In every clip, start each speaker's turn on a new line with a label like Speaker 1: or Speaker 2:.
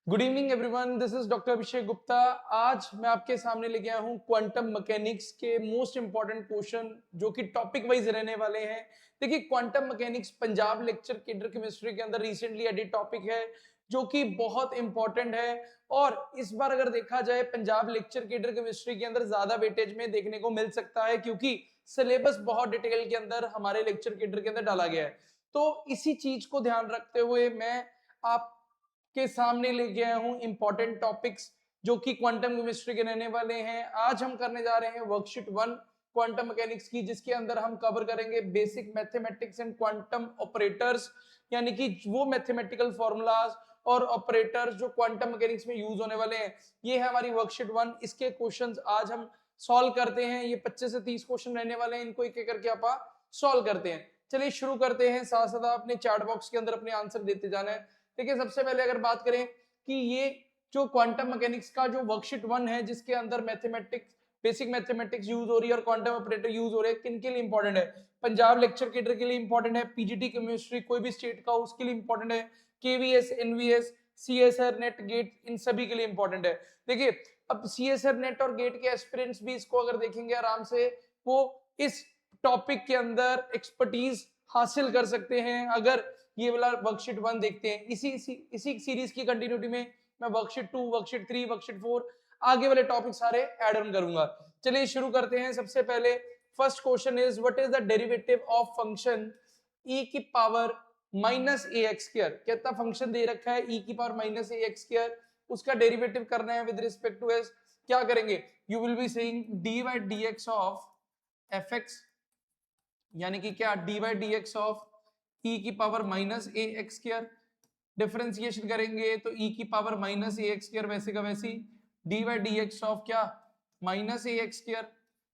Speaker 1: Good evening everyone, this is doctor Abhishek Gupta. आज मैं आपके सामने लेके आया हूँ क्वांटम मैकेनिक्स के मोस्ट इंपॉर्टेंट क्वेश्चन जो कि टॉपिक वाइज रहने वाले हैं। देखिए, quantum mechanics Punjab lecturer cadre chemistry के अंदर रिसेंटली एडिट टॉपिक है जो कि बहुत इंपॉर्टेंट है। और इस बार अगर देखा जाए पंजाब लेक्चर केडर केमिस्ट्री के अंदर ज्यादा वेटेज में देखने को मिल सकता है क्योंकि सिलेबस बहुत डिटेल के अंदर हमारे लेक्चर केडर के अंदर डाला गया है। तो इसी चीज को ध्यान रखते हुए मैं आप के सामने लेके आया हूं इंपॉर्टेंट टॉपिक्स जो कि क्वांटम केमिस्ट्री के रहने वाले हैं। आज हम करने जा रहे हैं वर्कशीट 1 क्वांटम मैकेनिक्स की, जिसके अंदर हम कवर करेंगे basic mathematics and quantum operators, यानी कि वो मैथमेटिकल फॉर्मूलाज और ऑपरेटर्स जो क्वांटम मैकेनिक्स में यूज होने वाले हैं। ये है हमारी वर्कशीट 1। इसके क्वेश्चंस आज हम सॉल्व करते हैं। ये 25 से 30 क्वेश्चन रहने वाले हैं, इनको एक एक करके आप सॉल्व करते हैं। चलिए शुरू करते हैं। साथ साथ अपने चैट बॉक्स के अंदर अपने आंसर देते जाना है। देखिए, सबसे पहले अगर बात करें कि ये जो क्वांटम मैकेनिक्स का जो वर्कशीट 1 है जिसके अंदर मैथमेटिक्स बेसिक मैथमेटिक्स यूज हो रही है और क्वांटम ऑपरेटर यूज हो रहे हैं, किन के लिए इंपॉर्टेंट है? पंजाब लेक्चर केडर के लिए इंपॉर्टेंट है, पीजीटी केमिस्ट्री कोई भी स्टेट का उसके लिए इंपॉर्टेंट है, KVS, NVS, CSR, NET, GATE, इन सभी के लिए इंपॉर्टेंट है। देखिए, अब सीएसआर, नेट और गेट के एस्पिरेंट्स भी इसको अगर देखेंगे आराम से, वो इस टॉपिक के अंदर एक्सपर्टीज हासिल कर सकते हैं अगर ये वाला वर्कशीट 1 देखते हैं। इसी सीरीज की कंटिन्यूटी में मैं वर्कशीट 2, वर्कशीट 3, वर्कशीट 4 आगे वाले टॉपिक सारे ऐड ऑन करूंगा। चलिए शुरू करते हैं। सबसे पहले first question is what is the derivative of function e की power minus a x square. कहता फंक्शन दे रखा है e की power minus a x square, उसका डेरिवेटिव करना है विद रिस्पेक्ट टू एस। क्या करेंगे? You will be saying D by d x of f x, यानी कि क्या d by d x of e की power minus a x square. Differentiation करेंगे तो e की power minus a x square वैसे का वैसी d by d x of क्या माइनस ए एक्स स्क्वायर।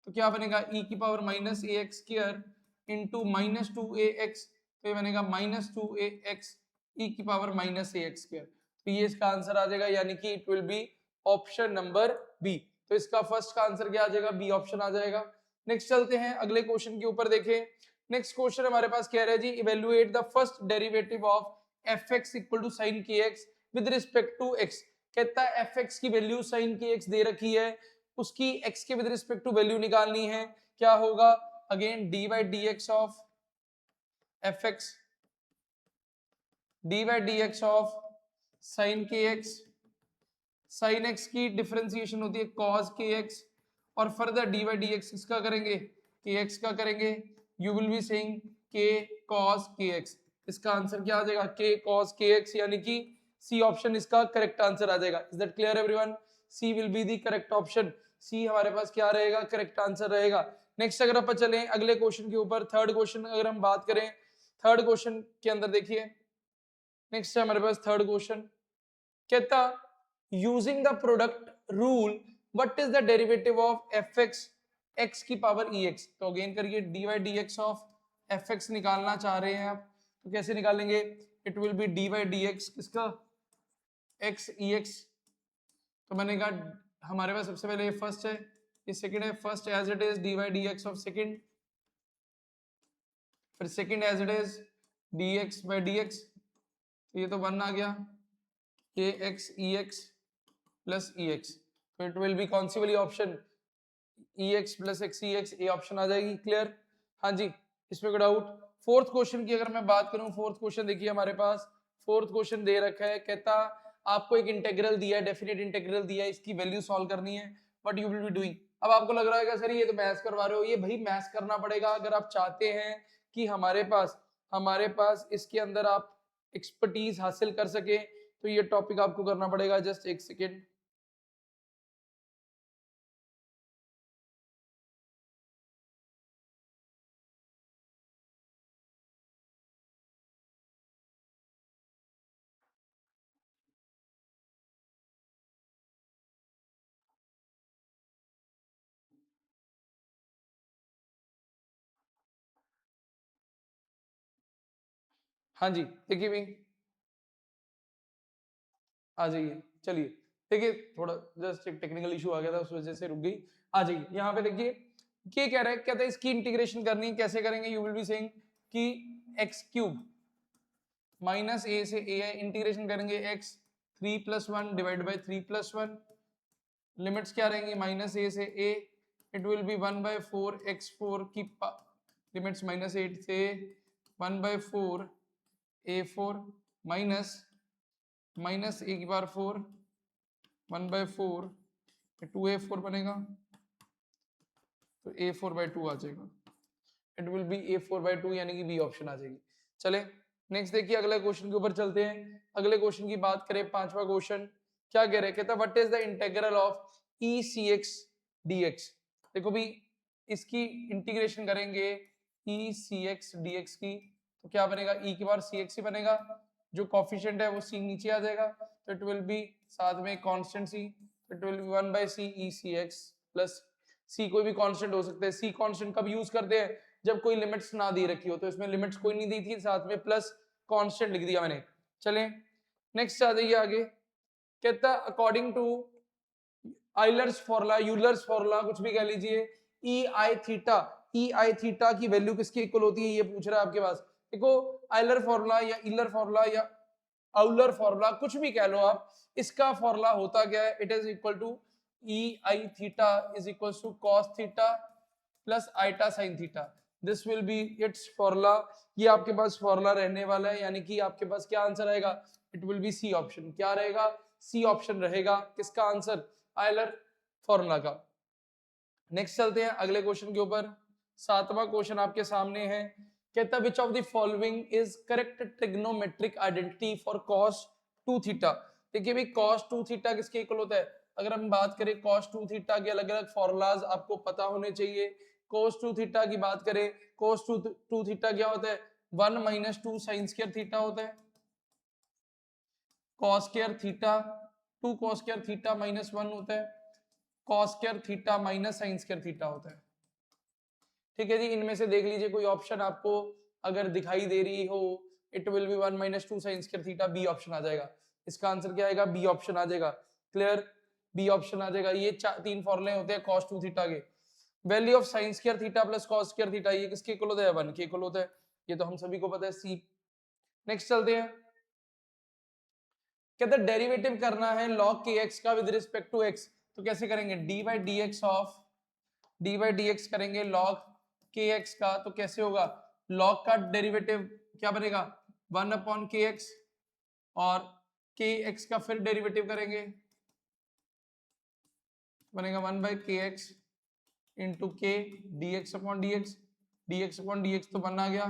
Speaker 1: तो क्या बनेगा? e की power minus a x square into minus two a x, तो ये बनेगा minus two a x e की power minus a x square. तो ये इसका आंसर आ जाएगा, यानी कि it will be option number B. तो इसका फर्स्ट का आंसर क्या आ जाएगा? बी ऑप्शन आ जाएगा। नेक्स्ट चलते हैं अगले क्वेश्चन के ऊपर। देखें, नेक्स्ट क्वेश्चन हमारे पास कह रहा है जी evaluate the first derivative of f x equal to sine के x with respect to x. कहता है एफ एक्स की वैल्यू साइन के एक्स दे रखी है, उसकी एक्स के विद रिस्पेक्ट टू वैल्यू निकालनी है। क्या होगा? Again D by d x of f x, d by d x of sine के एक्स। साइन एक्स की डिफरेंशिएशन होती है कॉस के एक्स, और further D by d x इसका करेंगे के एक्स का करेंगे। यू विल बी सेइंग के कॉस के एक्स। इसका आंसर क्या आ जाएगा? के कॉस के एक्स, यानी कि सी ऑप्शन इसका करेक्ट आंसर आ जाएगा। Is that clear everyone? C will be the correct option. C हमारे पास क्या रहेगा? करेक्ट आंसर रहेगा। नेक्स्ट अगर अपन चलें अगले क्वेश्चन के ऊपर, थर्ड क्वेश्चन अगर हम बात करें, थर्ड क्वेश्चन के अंदर देखिए, नेक्स्ट है हमारे पास थर्ड क्वेश्चन। कहता using the product rule what is the derivative of f x x की पावर ई एक्स। तो अगेन करिए d y d x of f x निकालना चाह रहे हैं आप, तो कैसे निकालेंगे? It will be d y d x किसका? X e x. तो मैंने कहा हमारे पास सबसे पहले ये फर्स्ट है, ये सेकंड है। First as it is d y d x of second, फिर second as it is d x by d x. तो ये तो वन आ गया, a x e x plus e x. तो इट विल बी कौन सी वाली option? E x plus x e x, A option आ जाएगी। क्लियर? हाँ जी, इसमें कोई डाउट? फोर्थ क्वेश्चन की अगर मैं बात करूं, फोर्थ क्वेश्चन देखिए हमारे पास, फोर्थ क्वेश्चन दे रखा है। कहता आपको एक इंटेग्रल दिया है, डेफिनेट इंटेग्रल दिया है, इसकी वैल्यू सॉल्व करनी है। What you will be doing? अब आपको लग रहा है सर ये तो मैथ्स करवा रहे हो। ये भाई मैथ्स करना पड़ेगा अगर आप चाहते हैं कि हमारे पास इसके अंदर आप एक्सपर्टीज हासिल कर सके, तो ये टॉपिक आपको करना पड़ेगा। जस्ट एक सेकेंड। हाँ जी, देखिए भाई, आ जाइए। चलिए देखिए, थोड़ा जस्ट एक टेक्निकल इशू आ गया था, उस वजह से रुक गई। आ जाइए यहाँ पे देखिए, क्या कह रहा है? कहता है इसकी इंटीग्रेशन करनी है। कैसे करेंगे? यू विल बी सेइंग कि एक्स क्यूब माइनस ए से ए है, इंटीग्रेशन करेंगे एक्स 3+1 डिवाइड बाई 3+1, लिमिट्स क्या रहेंगी माइनस ए से ए, इट विल बी 1/4 x4 की लिमिट्स -8 से 1/4 a4 माइनस a की पावर 4 1/4 2a4 बनेगा, तो a4/2 आ जाएगा, इट विल बी a4/2 यानी कि बी ऑप्शन आ जाएगी। चले नेक्स्ट देखिए अगले क्वेश्चन के ऊपर चलते हैं। अगले क्वेश्चन की बात करें, पांचवा क्वेश्चन क्या कह रहे हैं, कहता what is the integral of e cx dx। देखो भी इसकी इंटीग्रेशन करेंगे e cx dx की, तो क्या बनेगा e की पावर cx ही बनेगा, जो कोफिशिएंट है वो c नीचे आ जाएगा, तो इट विल बी साथ में constant c, it will B 1/c e cx plus c, कोई भी कांस्टेंट हो सकते हैं। c कांस्टेंट कब यूज करते हैं, जब कोई लिमिट्स ना दी रखी हो, तो इसमें लिमिट्स कोई नहीं दी थी, साथ में प्लस कांस्टेंट लिख दिया मैंने। चलें नेक्स्ट आ जाइए आगे, कहता according to Euler's formula, Euler's formula, कुछ भी कह लीजिए, ई आई थीटा की वैल्यू किसके इक्वल होती है, ये पूछ रहा है आपके पास। देखो आइलर फॉर्मूला या इलर फॉर्मूला या आउलर फॉर्मूला कुछ भी कह लो आप, इसका फॉर्मूला होता क्या है, it is equal to e i theta is equal to cos theta plus iota sine theta, this will be it's formula. ये आपके पास फॉर्मूला रहने वाला है, यानी कि आपके पास क्या आंसर आएगा, it will be C option. क्या रहेगा, सी ऑप्शन रहेगा किसका आंसर, आइलर फॉर्मूला का। नेक्स्ट चलते हैं अगले क्वेश्चन के ऊपर। सातवां क्वेश्चन आपके सामने है, कहता which of the following is correct trigonometric identity for cos 2 theta. देखिए भाई cos 2 थीटा किसके इक्वल होता है, अगर हम बात करें cos 2 थीटा के अलग अलग फॉर्मूलाज आपको पता होने चाहिए। cos 2 थीटा की बात करें, cos 2 थीटा क्या होता है, 1 - 2 sin स्क्वायर थीटा होता है, cos square theta 2 cos square theta -1 होता है, cos square theta minus sin square theta होता है। ठीक है जी, इनमें से देख लीजिए कोई ऑप्शन आपको अगर दिखाई दे रही हो, it will be 1 - 2 sin square theta, B option आ जाएगा। इसका आंसर क्या आएगा, बी ऑप्शन आ जाएगा। क्लियर, बी ऑप्शन आ जाएगा। ये तीन फॉर्मूले होते हैं cos 2 थीटा के। Value of sin square theta plus cos square theta, ये किसके इक्वल होता है, 1 के इक्वल होता है, ये तो हम सभी को पता है, सी। नेक्स्ट चलते हैं, कहते हैं डेरिवेटिव करना है log kx का विद रिस्पेक्ट टू x, तो कैसे करेंगे, dy dx of dy dx करेंगे log kx का, तो कैसे होगा, log का डेरिवेटिव क्या बनेगा 1/kx, और kx का फिर डेरिवेटिव करेंगे, बनेगा 1/kx into k dx/dx, dx/dx तो 1 आ गया,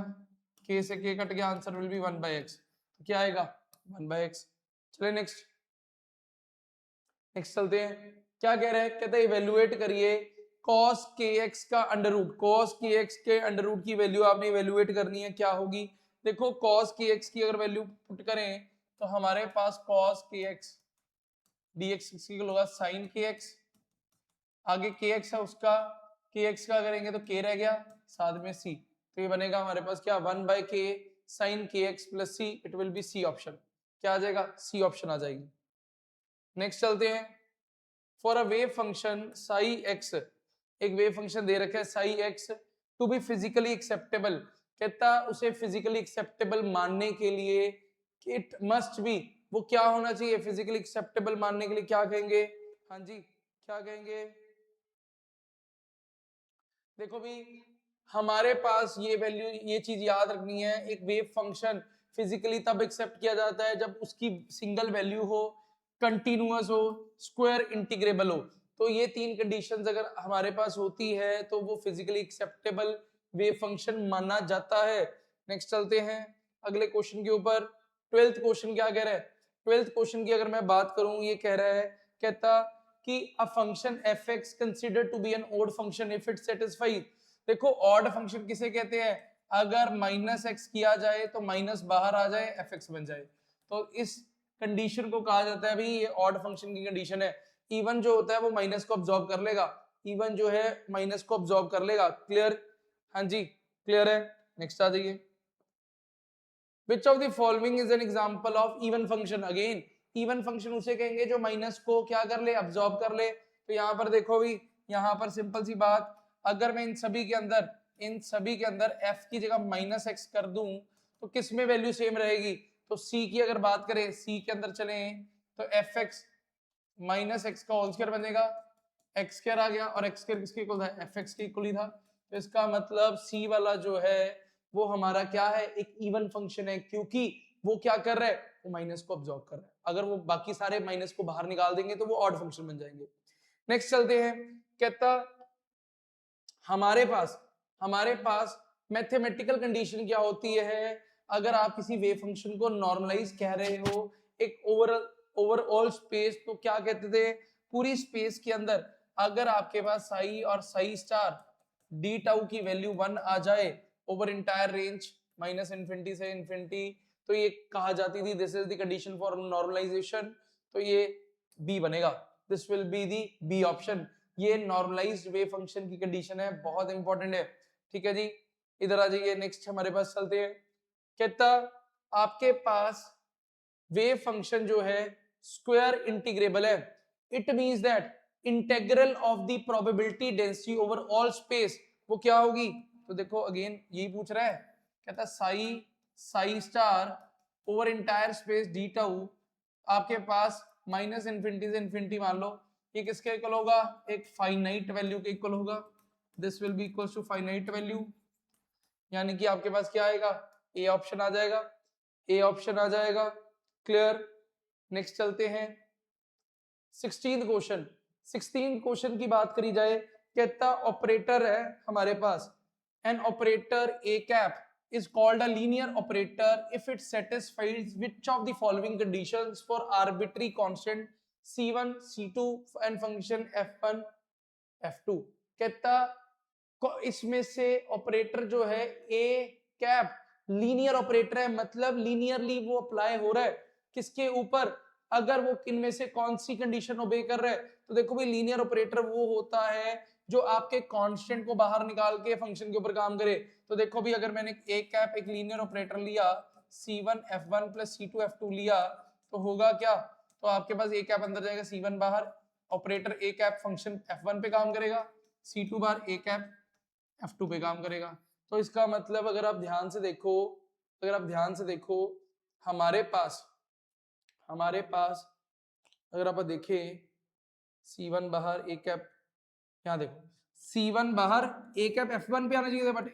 Speaker 1: k से k कट गया, आंसर विल बी 1/x, तो क्या आएगा 1/x। चलिए नेक्स्ट चलते हैं, क्या कह रहे हैं, कहते हैं इवेल्युएट करिए cos kx का अंडर रूट, cos kx के अंडर रूट की वैल्यू आपने इवेल्युएट करनी है, क्या होगी, देखो cos kx की अगर वैल्यू पुट करें तो हमारे पास cos kx dx इक्वल होगा sin kx, आगे kx है उसका, kx का करेंगे तो k रह गया, साथ में c, तो ये बनेगा हमारे पास क्या 1/k sin kx plus c, it will be C option. क्या आ जाएगा, सी ऑप्शन आ जाएगी। नेक्स्ट चलते हैं, for a wave function psi x, एक वेव फंक्शन दे रखा है psi x to be physically acceptable, कहता उसे फिजिकली एक्सेप्टेबल मानने के लिए इट मस्ट बी, वो क्या होना चाहिए, फिजिकली एक्सेप्टेबल मानने के लिए क्या कहेंगे, हाँ जी क्या कहेंगे, देखो भी हमारे पास ये वैल्यू, ये चीज याद रखनी है, एक वेव फंक्शन फिजिकली तब एक्सेप्ट किया जाता है जब उसकी सिंगल वैल्यू हो, कंटिन्यूअस हो, स्क्वायर इंटीग्रेबल हो, तो ये तीन कंडीशंस अगर हमारे पास होती है तो वो फिजिकली एक्सेप्टेबल वेव फंक्शन माना जाता है। नेक्स्ट चलते हैं अगले क्वेश्चन के ऊपर। 12th क्वेश्चन क्या कह रहा है, 12th क्वेश्चन की अगर मैं बात करूं, ये कह रहा है, कहता कि a function fx consider to be an odd function if it satisfy, देखो ऑड फंक्शन किसे कहते हैं, अगर -x किया जाए तो माइनस बाहर आ जाए, fx बन जाए, तो इस कंडीशन को कहा जाता है, भाई ये ऑड फंक्शन की कंडीशन है। इवन जो होता है वो माइनस को अब्सॉर्ब कर लेगा, इवन जो है माइनस को अब्सॉर्ब कर लेगा। क्लियर, हाँ जी क्लियर है। नेक्स्ट आ जाइए, which of the following is an example of even function, again even function उसे कहेंगे जो माइनस को क्या कर ले, अब्सॉर्ब कर ले। तो यहाँ पर देखो भी, यहाँ पर सिंपल सी बात, अगर मैं इन सभी के अंदर f की जगह -x कर दूं तो किस में वैल्यू सेम रहेगी, तो c की अगर बात करें, c के अंदर चलें तो एफ एक्स माइनस एक्स का होल स्क्वायर बनेगा, एक्स स्क्वायर आ गया और एक्स स्क्वायर किसके इक्वल था, एफ एक्स के इक्वल ही था। तो इसका मतलब सी वाला जो है वो हमारा क्या है, एक इवन फंक्शन है, क्योंकि वो क्या कर रहा है, वो माइनस को ऑब्जॉर्व कर रहा है। अगर वो बाकी सारे माइनस को बाहर निकाल देंगे तो वो ऑड फंक्शन बन जाएंगे। नेक्स्ट चलते हैं, कहता हमारे पास मैथमेटिकल कंडीशन क्या होती है, अगर आप किसी वेव फंक्शन को नॉर्मलाइज कह रहे हो एक ओवरऑल स्पेस, तो क्या कहते थे, पूरी स्पेस के अंदर अगर आपके पास साई और साई स्टार डी टाउ की वैल्यू 1 आ जाए over entire range minus infinity से इन्फिनिटी, तो ये कहा जाती थी this is the condition for normalization. तो ये बी बनेगा, this will be the B option. ये नॉर्मलाइज्ड वेव फंक्शन की कंडीशन है, बहुत इंपॉर्टेंट है। ठीक है जी, इधर आ जाइए, नेक्स्ट हमारे पास चलते हैं। कहता आपके पास वेव फंक्शन जो है स्क्वायर इंटीग्रेबल है, it means that integral of the probability density over all space वो क्या होगी, तो देखो अगेन यही पूछ रहा है, कहता psi star over entire space d tau आपके पास माइनस इन्फिनिटी से इन्फिनिटी मान लो, ये किसके इक्वल होगा, एक फाइनाइट वैल्यू के इक्वल होगा, this will be equal to finite value, यानी कि आपके पास क्या आएगा, ए ऑप्शन आ जाएगा, ए ऑप्शन आ जाएगा। क्लियर, नेक्स्ट चलते हैं 16th क्वेश्चन की बात करी जाए, कहता ऑपरेटर है हमारे पास, an operator A cap is called a linear operator if it satisfies which of the following conditions for arbitrary constant c1 c2 and function f1 f2। कहता इसमें से ऑपरेटर जो है ए कैप लीनियर ऑपरेटर है, मतलब linearly वो apply हो रहा है किसके ऊपर, अगर वो इनमें से कौन सी कंडीशन ओबे कर रहा है, तो देखो भाई लीनियर ऑपरेटर वो होता है जो आपके कांस्टेंट को बाहर निकाल के फंक्शन के ऊपर काम करे। तो देखो भी अगर मैंने ए कैप एक लीनियर ऑपरेटर लिया c1 f1 plus c2 f2 लिया, तो होगा क्या, तो आपके पास ए कैप अंदर जाएगा c1 बाहर, operator A cap function f1 पे काम करेगा, c2 बाहर ए कैप f2 पे काम करेगा। तो इसका मतलब अगर आप ध्यान से देखो हमारे पास अगर आप देखें c1 बाहर ए कैप, यहाँ देखो c1 बाहर ए कैप f1 पे आना चाहिए था, बट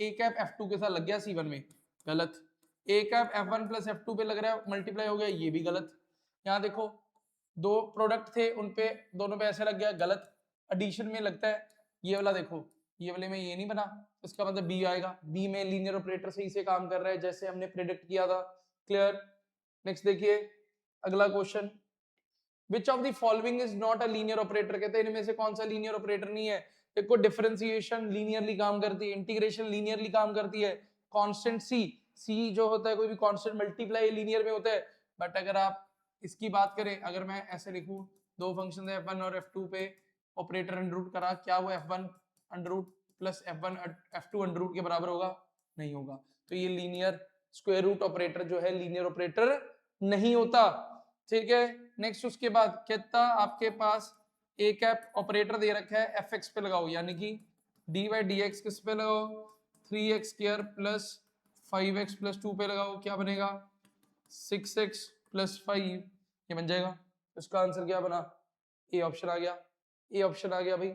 Speaker 1: ए कैप f2 के साथ लग गया c1 में, गलत। A cap f1 plus f2 पे लग रहा है, मल्टीप्लाई हो गया, ये भी गलत। यहाँ देखो दो प्रोडक्ट थे उन पे दोनों पे ऐसे लग गया, गलत। एडिशन में लगता है ये वाला, देखो ये वाले में ये नहीं बना, इसका मतलब बी आएगा, बी में लीनियर ऑपरेटर सही से काम कर रहा है जैसे हमने प्रेडिक्ट किया था। क्लियर, नेक्स्ट देखिए अगला question, which of the following is not a linear operator, कहते हैं इनमें से कौन सा लीनियर ऑपरेटर नहीं है। देखो डिफरेंशिएशन लीनियरली काम करती है, इंटीग्रेशन लीनियरली काम करती है, कांस्टेंट सी जो होता है कोई भी कांस्टेंट मल्टीप्लाई लीनियर में होता है। बट अगर आप इसकी बात करें, अगर मैं ऐसे लिखूं दो फंक्शन है f1 और f2 पे ऑपरेटर अंडर रूट करा, क्या वो f1 under root plus f1 f2 under root के बराबर होगा, नहीं होगा। तो ये लीनियर स्क्वायर रूट ऑपरेटर जो है लीनियर ऑपरेटर नहीं होता। ठीक है, नेक्स्ट उसके बाद कहता आपके पास ए कैप ऑपरेटर दे रखा है एफ एक्स पे लगाओ, यानी कि डी बाई डी एक्स किस पे लगाओ, 3x square plus 5x plus 2 पे लगाओ, क्या बनेगा 6x प्लस 5, ये बन जाएगा। इसका आंसर क्या बना, ए ऑप्शन आ गया, ए ऑप्शन आ गया भाई।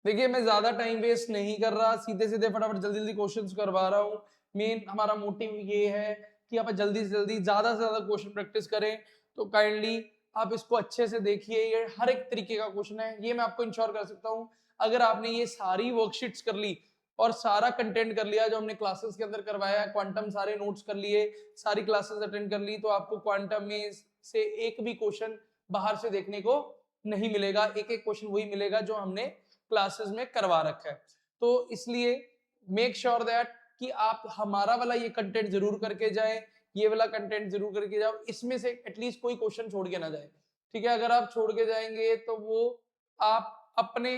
Speaker 1: देखिए मैं ज्यादा टाइम वेस्ट नहीं कर रहा, सीधे सीधे फटाफट जल्दी जल्दी क्वेश्चंस करवा रहा हूँ। मेन हमारा मोटिव ये है कि आप जल्दी से जल्दी ज्यादा से ज्यादा क्वेश्चन प्रैक्टिस करें, तो काइंडली आप इसको अच्छे से देखिए, ये हर एक तरीके का क्वेश्चन है, ये मैं आपको इंश्योर कर सकता हूँ। अगर आपने ये सारी वर्कशीट्स कर ली और सारा कंटेंट कर लिया जो हमने क्लासेस के अंदर करवाया, क्वांटम सारे नोट्स कर लिए, सारी क्लासेस अटेंड कर ली, तो आपको क्वांटम में से एक भी क्वेश्चन बाहर से देखने को नहीं मिलेगा, एक एक क्वेश्चन वही मिलेगा जो हमने क्लासेस में करवा रखा है। तो इसलिए मेक श्योर दैट कि आप हमारा वाला ये कंटेंट जरूर करके जाएं, ये वाला कंटेंट जरूर करके जाओ, इसमें से एटलीस्ट कोई क्वेश्चन छोड़ के ना जाए। ठीक है, अगर आप छोड़ के जाएंगे तो वो आप अपने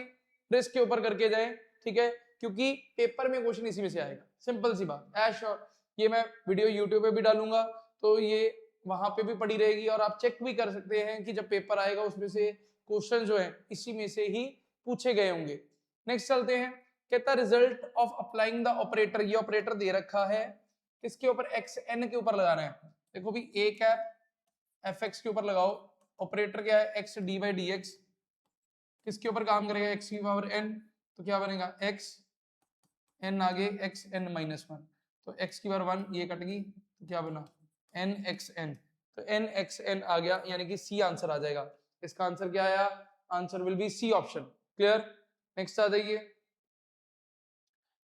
Speaker 1: रिस्क के ऊपर करके जाएं। ठीक है, क्योंकि पेपर में क्वेश्चन इसी में से आएगा, सिंपल सी बात। एज श्योर ये मैं वीडियो यूट्यूब पे भी डालूंगा, तो ये वहां पे भी पड़ी रहेगी और आप चेक भी कर सकते हैं कि जब पेपर आएगा उसमें से क्वेश्चन जो है इसी में से ही पूछे गए होंगे। नेक्स्ट चलते हैं, कहता result of applying the operator, ये ऑपरेटर दे रखा है किसके ऊपर, एक्स एन के ऊपर लगाना है। देखो भी ए कैप एफ एक्स के ऊपर लगाओ, ऑपरेटर क्या है x d by d x, किसके ऊपर काम करेगा एक्स की पावर एन, तो क्या बनेगा एक्स एन आगे एक्स एन माइनस वन, तो एक्स की पावर वन ये कट गई, तो क्या बना एन एक्स एन, तो एन एक्स एन आ गया, यानी कि सी आंसर आ जाएगा। इसका आंसर क्या आया, answer will be C option. Clear, next आ जाइए।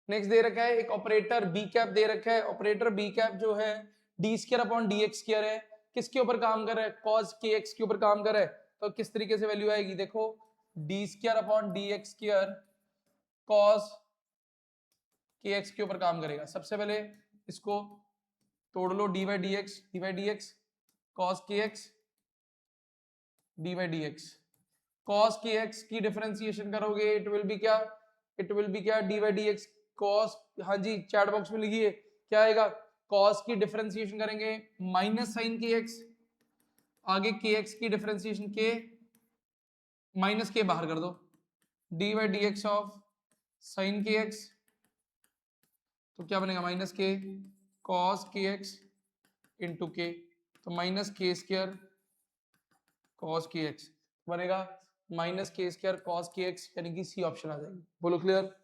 Speaker 1: नेक्स्ट दे रखा है एक ऑपरेटर बी कैप दे रखा है, ऑपरेटर बी कैप जो है D square upon d x square है, किसके ऊपर काम कर रहा है कॉस के एक्स के ऊपर काम कर रहा है, तो किस तरीके से वैल्यू आएगी देखो, d square upon d x square cos के एक्स के ऊपर काम करेगा। सबसे पहले इसको तोड़ लो, d by d x cos के x d by d x, cos के एक्स की डिफरेंशिएशन करोगे इट विल बी क्या, इट विल बी क्या d by d x cos, हाँ जी चैट बॉक्स में लिखिए क्या आएगा, कॉस की डिफरेंशिएशन करेंगे माइनस साइन के एक्स, आगे के एक्स की डिफरेंशिएशन के माइनस के बाहर कर दो, D by d x of sine के एक्स, तो क्या बनेगा माइनस के कॉस के एक्स इंटू के, तो माइनस के स्क्वायर कॉस के एक्स बनेगा माइनस के स्क्वायर कॉस के एक्स, यानी कि सी ऑप्शन आ जाएगी। बोलो क्लियर,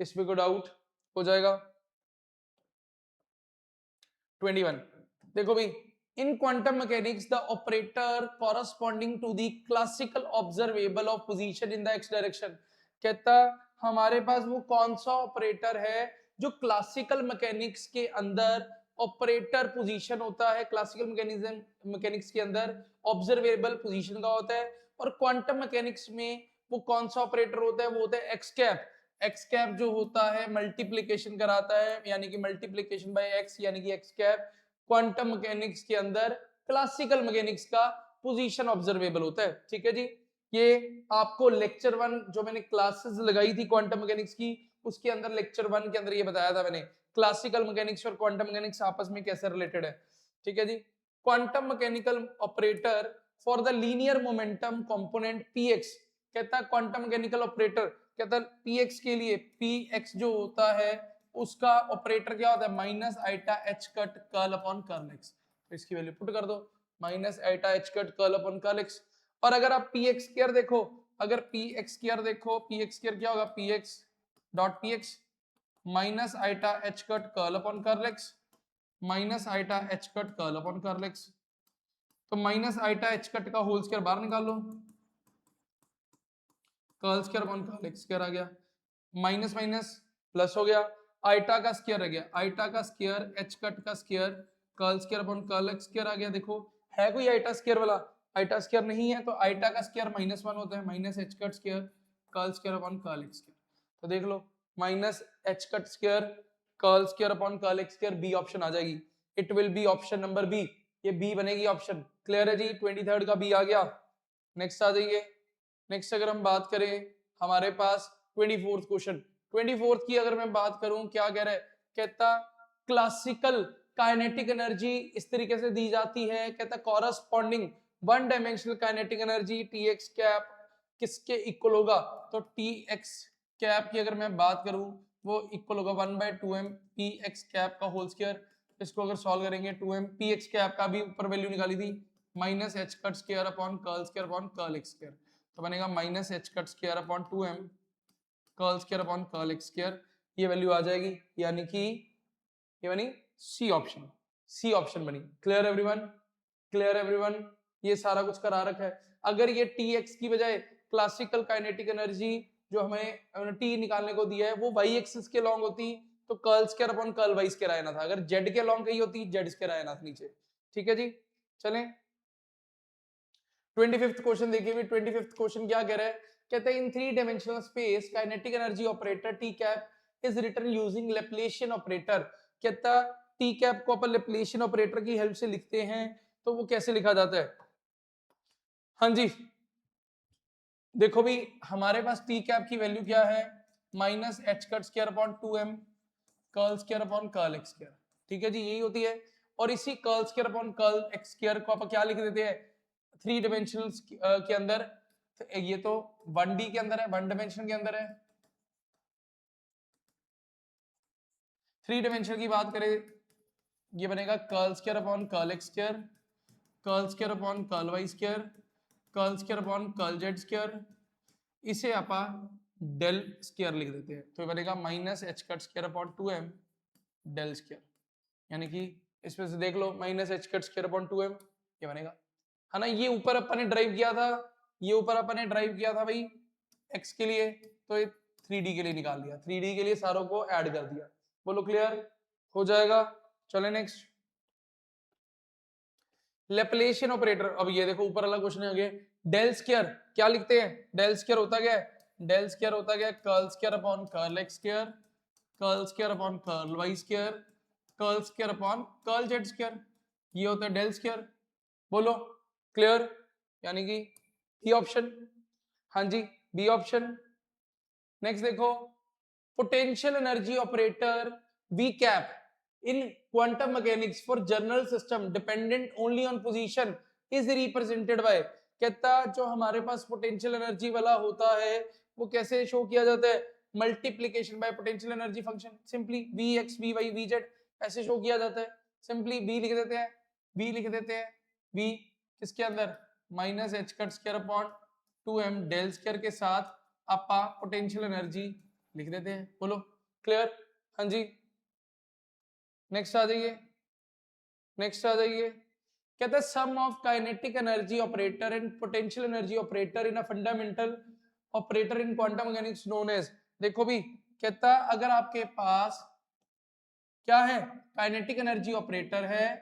Speaker 1: इसमें कोई डाउट हो जाएगा। 21 देखो भाई, in quantum mechanics the operator corresponding to the classical observable of position in the x direction, कहता हमारे पास वो कौन सा ऑपरेटर है जो क्लासिकल मैकेनिक्स के अंदर ऑपरेटर पोजीशन होता है, क्लासिकल मैकेनिक्स के अंदर ऑब्जर्वेबल पोजीशन का होता है, और क्वांटम मैकेनिक्स में वो कौन सा ऑपरेटर होता है, वो होता है एक्स कैप। एक्स कैप जो होता है मल्टीप्लीकेशन कराता है, यानी कि मल्टीप्लीकेशन बाय एक्स, यानी कि एक्स कैप क्वांटम मैकेनिक्स के अंदर क्लासिकल मैकेनिक्स का पोजीशन ऑब्जर्वेबल होता है। ठीक है जी, ये आपको लेक्चर 1 जो मैंने क्लासेस लगाई थी क्वांटम मैकेनिक्स की, उसके अंदर लेक्चर 1 के अंदर ये बताया था मैंने, क्लासिकल मैकेनिक्स और क्वांटम मैकेनिक्स आपस में कैसे रिलेटेड है। ठीक है जी, quantum mechanical operator for the linear momentum component px, कहता है क्वांटम मैकेनिकल ऑपरेटर, कहता है px के लिए px जो होता है उसका ऑपरेटर क्या होता है minus iota h cut curl upon curl x, तो इसकी वैल्यू पुट कर दो minus iota h cut curl upon curl x. और अगर आप px स्क्वायर देखो, अगर px स्क्वायर देखो, px स्क्वायर क्या होगा px dot px minus iota h cut curl upon curl x, minus iota h cut curl upon curl x, तो minus iota h cut का होल स्क्वायर बाहर निकाल लो, curl square upon curl x square आ गया, minus minus plus हो गया, iota का square रह गया, आइटा का स्क्वायर एच कट का square curl square upon curl x square आ गया। देखो है कोई आइटा स्क्वायर वाला, आइटा स्क्वायर नहीं है, तो आइटा का स्क्वायर माइनस वन होता है, minus h cut square curl square upon curl x square, तो देख लो minus h cut square curl square upon curl x square, B option आ जाएगी, it will be option number B, ये B बनेगी option. Clear है जी, 23 का बी आ गया। नेक्स्ट आ जाइए, नेक्स्ट अगर हम बात करें हमारे पास 24th क्वेश्चन, 24th की अगर मैं बात करूं क्या कह रहा है, कहता क्लासिकल काइनेटिक एनर्जी इस तरीके से दी जाती है, कहता corresponding one dimensional kinetic energy T x cap किसके इक्वल होगा, तो टी एक्स कैप की अगर मैं बात करूं वो इक्वल होगा 1/2m पी एक्स कैप का होल स्क्वायर, इसको अगर सॉल्व करेंगे 2m पी एक्स कैप का भी ऊपर वैल्यू निकाली थी minus h cut square upon curl square upon curl x square, तो बनेगा minus h cut square upon 2m curl square upon curl x square, ये वैल्यू आ जाएगी, यानी कि ये बनी सी ऑप्शन, सी ऑप्शन बनी। क्लियर एवरीवन, क्लियर एवरीवन, ये सारा कुछ करा रखा है। अगर ये टी एक्स की बजाय क्लासिकल काइनेटिक एनर्जी जो हमें टी निकालने को दिया है वो वाई एक्सिस के लॉन्ग होती तो curl square upon curl y square आया ना था, अगर जेड के लॉन्ग कही होती जेड स्क्वायर आया ना था नीचे। ठीक है जी, चलें 25th क्वेश्चन देखिए, 25th क्वेश्चन क्या कह रहा है, कहते हैं in 3 dimensional space kinetic energy operator T cap is written using Laplacian operator, कहता टी कैप को अपन लैप्लेशियन ऑपरेटर की हेल्प से लिखते हैं, तो वो कैसे लिखा जाता है। हाँ जी, देखो भी हमारे पास टी कैप की वैल्यू क्या है minus h cut square upon 2m curl square upon curl x square, ठीक है जी, यही होती है। और इसी curl square upon curl x square को आप क्या लिख देते हैं 3 डायमेंशनल के अंदर, तो ये तो 1D के अंदर है, 1 डायमेंशन के अंदर है। 3 डायमेंशन की बात करें ये बनेगा curl square upon curl x square, curl square upon curl y square, curl square upon curl z square, इसे आपा डेल स्क्वायर लिख देते हैं, तो ये बनेगा minus h cut square upon 2m del square, यानी कि इसमें से देख लो minus h cut square upon 2m ये बनेगा, है ना। ये ऊपर अपन ने ड्राइव किया था, ये ऊपर अपन ने ड्राइव किया था भाई x के लिए, तो ये 3D के लिए निकाल दिया, 3D के लिए सारों को ऐड कर दिया। बोलो क्लियर हो जाएगा। चले नेक्स्ट, लेप्लेशियन ऑपरेटर। अब ये देखो ऊपर वाला क्वेश्चन आ गया, डेल स्क्वायर क्या लिखते हैं, डेल स्क्वायर होता क्या है, डेल स्क्वायर होता क्या है curl square upon curl x square, curl square upon curl y square, curl square upon curl z square, ये होता है डेल स्क्वायर। बोलो क्लियर, यानी कि बी ऑप्शन, हाँ जी बी ऑप्शन। नेक्स्ट देखो, potential energy operator V cap in quantum mechanics for general system dependent only on position is represented by, कहता जो हमारे पास पोटेंशियल एनर्जी वाला होता है वो कैसे शो किया जाता है, multiplication by potential energy function, simply V x V y V z ऐसे शो किया जाता है। सिंपली बी लिख देते हैं, बी लिख देते हैं, बी किसके अंदर minus h cut square upon 2m del square के साथ आपा पोटेंशियल एनर्जी लिख देते हैं। बोलो क्लियर, हाँ जी। नेक्स्ट आ जाइए, नेक्स्ट आ जाइए, कहता है sum of kinetic energy operator and potential energy operator in a fundamental operator in quantum mechanics known as. देखो भी कहता अगर आपके पास क्या है काइनेटिक एनर्जी ऑपरेटर है,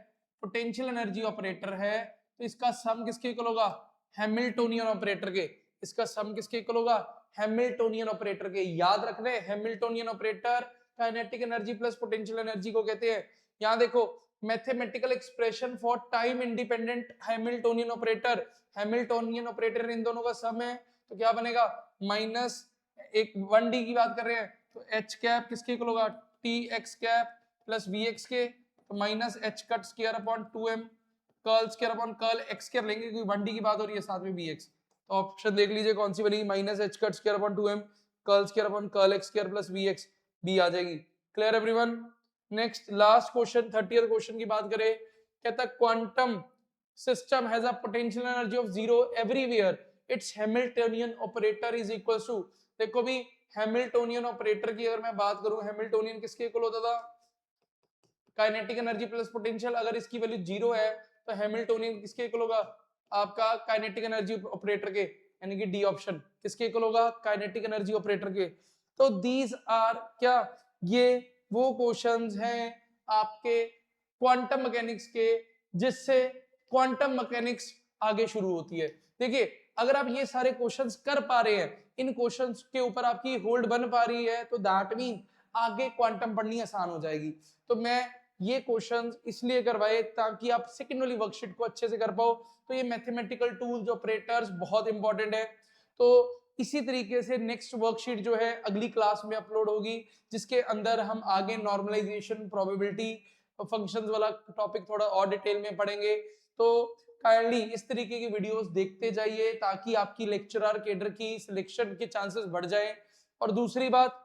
Speaker 1: पोटेंशियल एनर्जी ऑपरेटर है, तो इसका सम किसके इक्वल होगा, हैमिल्टोनियन ऑपरेटर के। इसका सम किसके इक्वल होगा, हैमिल्टोनियन ऑपरेटर के। याद रखने Hamiltonian operator kinetic energy plus potential energy को कहते हैं। यहां देखो mathematical expression for time independent Hamiltonian operator, Hamiltonian operator इन दोनों का सम है, तो क्या बनेगा माइनस एक 1D की बात कर रहे हैं तो एच कैप किसके इक्वल होगा, T x cap plus V x के, तो minus h cut square upon 2m curl square upon curl x square लेंगे क्योंकि 1D की बात हो रही है साथ में बी एक्स, तो ऑप्शन देख लीजिए कौन सी बनेगी, minus h cut square upon 2m curl square upon curl x square plus V x, B आ जाएगी। Clear everyone. Next last question 30th question की बात करें, कहता है quantum system has a potential energy of 0 everywhere, its Hamiltonian operator is equal to. देखो भी Hamiltonian operator की अगर मैं बात करूं, हैमिल्टोनियन किसके इक्वल होता था, काइनेटिक एनर्जी प्लस पोटेंशियल, अगर इसकी वैल्यू 0 है तो हैमिल्टोनियन किसके इक्वल होगा, आपका काइनेटिक एनर्जी ऑपरेटर के, यानी कि डी ऑप्शन किसके इक्वल होगा, काइनेटिक एनर्जी ऑपरेटर के। तो दीज आर क्या, ये वो क्वेश्चंस हैं आपके क्वांटम मैकेनिक्स के जिससे क्वांटम मैकेनिक्स आगे शुरू होती है। देखिए अगर आप ये सारे क्वेश्चंस कर पा रहे हैं, इन क्वेश्चंस के ऊपर आपकी होल्ड बन पा रही है, तो दैट मीन आगे क्वांटम पढ़नी आसान हो जाएगी। तो मैं ये क्वेश्चंस इसलिए करवाए ताकि आप सेकंड वाली वर्कशीट को अच्छे से कर पाओ। तो ये मैथमेटिकल टूल्स ऑपरेटर्स बहुत इंपॉर्टेंट है। तो इसी तरीके से नेक्स्ट वर्कशीट जो है अगली क्लास में अपलोड होगी, जिसके अंदर हम आगे नॉर्मलाइजेशन प्रोबेबिलिटी फंक्शंस वाला टॉपिक थोड़ा और डिटेल में पढ़ेंगे। तो काइंडली इस तरीके की वीडियोस देखते जाइए ताकि आपकी लेक्चरर कैडर की सिलेक्शन के चांसेस बढ़ जाए। और दूसरी बात,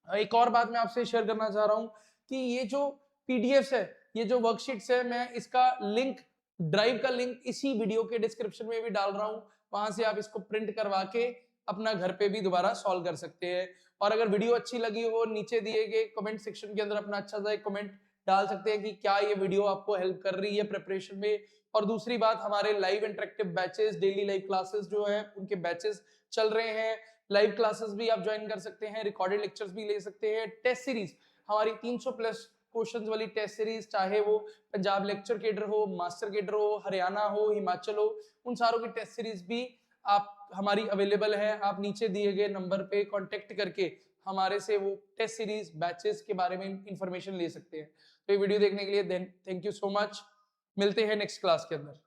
Speaker 1: एक और बात मैं आपसे शेयर करना चाह रहा हूं कि ये जो पीडीएफ्स है, ये जो वर्कशीट्स है, मैं इसका लिंक, ड्राइव का लिंक इसी वीडियो के डिस्क्रिप्शन में भी डाल रहा हूं, वहां से आप इसको प्रिंट करवा के अपना घर पे भी दोबारा सॉल्व कर सकते हैं। और अगर वीडियो अच्छी लगी हो, नीचे दिए गए कमेंट सेक्शन के अंदर अपना अच्छा सा एक कमेंट डाल सकते हैं कि क्या ये वीडियो आपको हेल्प कर रही है प्रिपरेशन में। और दूसरी बात, हमारे live interactive batches, daily live classes जो है उनके बैचेस चल रहे हैं, लाइव क्लासेस भी आप ज्वाइन कर सकते हैं, रिकॉर्डेड लेक्चर्स भी ले सकते हैं। टेस्ट सीरीज हमारी 300 प्लस क्वेश्चंस वाली टेस्ट सीरीज, चाहे वो पंजाब लेक्चर कैडर हो, मास्टर कैडर हो, हरियाणा हो, हिमाचल हो, उन सारों की टेस्ट सीरीज भी आप हमारी अवेलेबल है। आप नीचे दिए गए नंबर पे कांटेक्ट करके हमारे से वो टेस्ट सीरीज बैचेस के बारे में इंफॉर्मेशन ले सकते हैं। तो ये वीडियो देखने के लिए थैंक यू सो मच। मिलते हैं नेक्स्ट क्लास के अंदर।